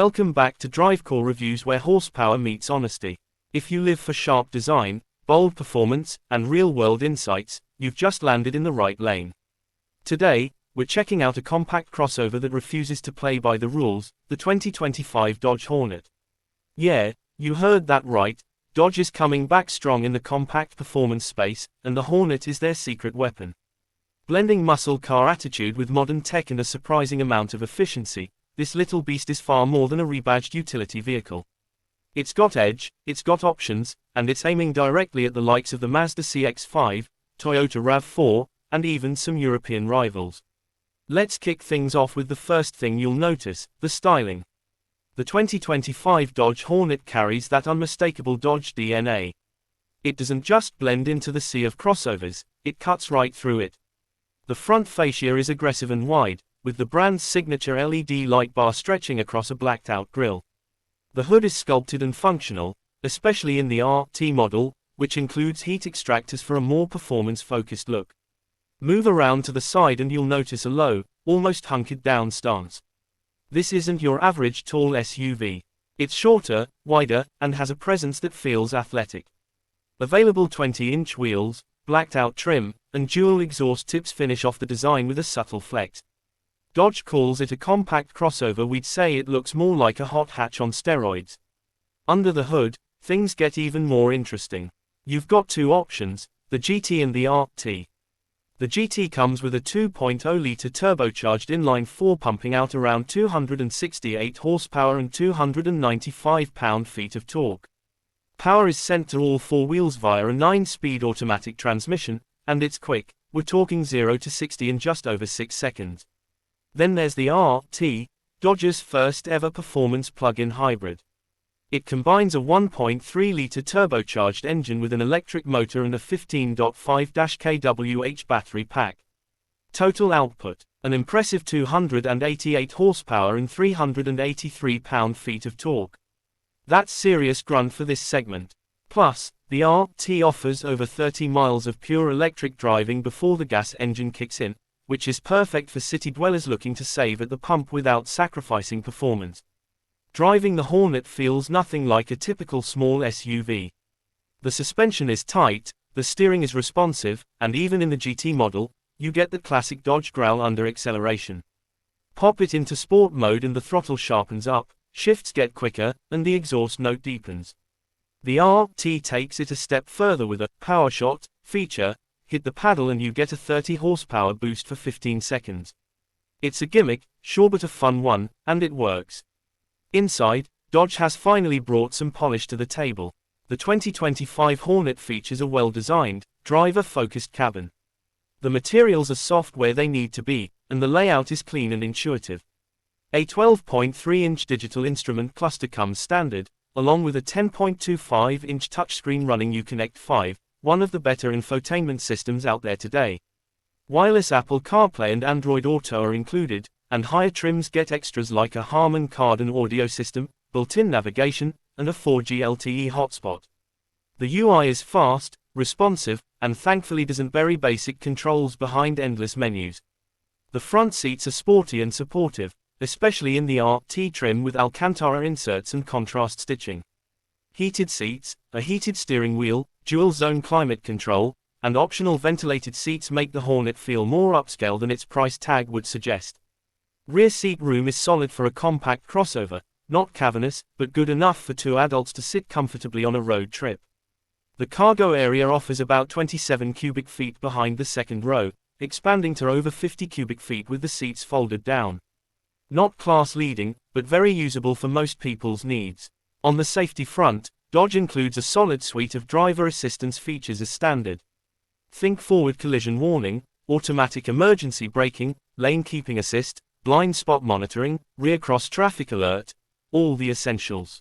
Welcome back to DriveCore Reviews, where horsepower meets honesty. If you live for sharp design, bold performance, and real-world insights, you've just landed in the right lane. Today, we're checking out a compact crossover that refuses to play by the rules, the 2025 Dodge Hornet. Yeah, you heard that right, Dodge is coming back strong in the compact performance space, and the Hornet is their secret weapon. Blending muscle car attitude with modern tech and a surprising amount of efficiency, this little beast is far more than a rebadged utility vehicle. It's got edge, it's got options, and it's aiming directly at the likes of the Mazda CX-5, Toyota RAV4, and even some European rivals. Let's kick things off with the first thing you'll notice, the styling. The 2025 Dodge Hornet carries that unmistakable Dodge DNA. It doesn't just blend into the sea of crossovers, it cuts right through it. The front fascia is aggressive and wide, with the brand's signature LED light bar stretching across a blacked-out grille. The hood is sculpted and functional, especially in the RT model, which includes heat extractors for a more performance-focused look. Move around to the side and you'll notice a low, almost hunkered-down stance. This isn't your average tall SUV. It's shorter, wider, and has a presence that feels athletic. Available 20-inch wheels, blacked-out trim, and dual exhaust tips finish off the design with a subtle flex. Dodge calls it a compact crossover. We'd say it looks more like a hot hatch on steroids. Under the hood, things get even more interesting. You've got two options, the GT and the RT. The GT comes with a 2.0-liter turbocharged inline-4 pumping out around 268 horsepower and 295 pound-feet of torque. Power is sent to all four wheels via a 9-speed automatic transmission, and it's quick, we're talking 0 to 60 in just over 6 seconds. Then there's the RT, Dodge's first ever performance plug-in hybrid. It combines a 1.3-liter turbocharged engine with an electric motor and a 15.5 kWh battery pack. Total output, an impressive 288 horsepower and 383 pound-feet of torque. That's serious grunt for this segment. Plus, the RT offers over 30 miles of pure electric driving before the gas engine kicks in, which is perfect for city dwellers looking to save at the pump without sacrificing performance. Driving the Hornet feels nothing like a typical small SUV. The suspension is tight, the steering is responsive, and even in the GT model, you get the classic Dodge growl under acceleration. Pop it into sport mode and the throttle sharpens up, shifts get quicker, and the exhaust note deepens. The RT takes it a step further with a PowerShot feature. Hit the paddle and you get a 30 horsepower boost for 15 seconds. It's a gimmick, sure, but a fun one, and it works. Inside, Dodge has finally brought some polish to the table. The 2025 Hornet features a well-designed, driver-focused cabin. The materials are soft where they need to be, and the layout is clean and intuitive. A 12.3-inch digital instrument cluster comes standard, along with a 10.25-inch touchscreen running Uconnect 5, one of the better infotainment systems out there today. Wireless Apple CarPlay and Android Auto are included, and higher trims get extras like a Harman Kardon audio system, built-in navigation, and a 4G LTE hotspot. The UI is fast, responsive, and thankfully doesn't bury basic controls behind endless menus. The front seats are sporty and supportive, especially in the RT trim with Alcantara inserts and contrast stitching. Heated seats, a heated steering wheel, dual-zone climate control, and optional ventilated seats make the Hornet feel more upscale than its price tag would suggest. Rear seat room is solid for a compact crossover, not cavernous, but good enough for two adults to sit comfortably on a road trip. The cargo area offers about 27 cubic feet behind the second row, expanding to over 50 cubic feet with the seats folded down. Not class-leading, but very usable for most people's needs. On the safety front, Dodge includes a solid suite of driver assistance features as standard. Think forward collision warning, automatic emergency braking, lane keeping assist, blind spot monitoring, rear cross traffic alert, all the essentials.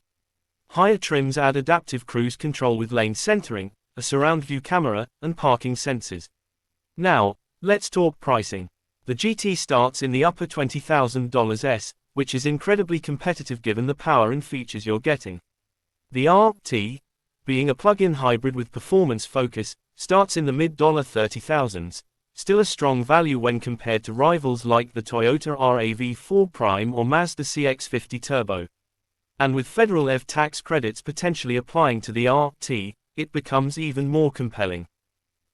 Higher trims add adaptive cruise control with lane centering, a surround view camera, and parking sensors. Now, let's talk pricing. The GT starts in the upper $20,000s, which is incredibly competitive given the power and features you're getting. The RT, being a plug-in hybrid with performance focus, starts in the mid-$30,000s, still a strong value when compared to rivals like the Toyota RAV4 Prime or Mazda CX-50 Turbo. And with federal EV tax credits potentially applying to the RT, it becomes even more compelling.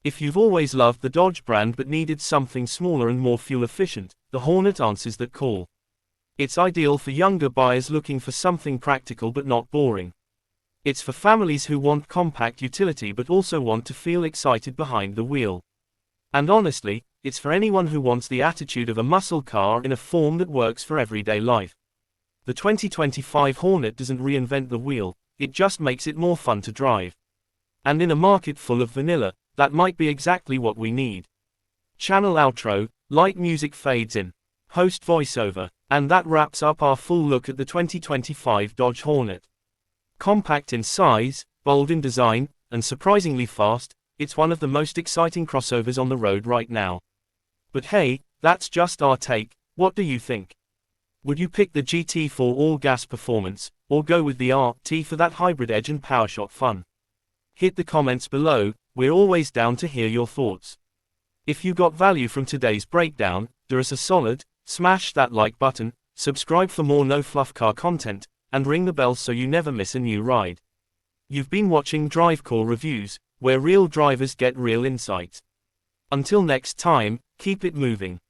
If you've always loved the Dodge brand but needed something smaller and more fuel efficient, the Hornet answers that call. It's ideal for younger buyers looking for something practical but not boring. It's for families who want compact utility but also want to feel excited behind the wheel. And honestly, it's for anyone who wants the attitude of a muscle car in a form that works for everyday life. The 2025 Hornet doesn't reinvent the wheel, it just makes it more fun to drive. And in a market full of vanilla, that might be exactly what we need. Channel outro, light music fades in. Host voiceover, and that wraps up our full look at the 2025 Dodge Hornet. Compact in size, bold in design, and surprisingly fast, it's one of the most exciting crossovers on the road right now. But hey, that's just our take. What do you think? Would you pick the GT for all-gas performance, or go with the RT for that hybrid edge and PowerShot fun? Hit the comments below, we're always down to hear your thoughts. If you got value from today's breakdown, do us a solid, smash that like button, subscribe for more no-fluff car content, and ring the bell so you never miss a new ride. You've been watching Drive Call Reviews, where real drivers get real insights. Until next time, keep it moving.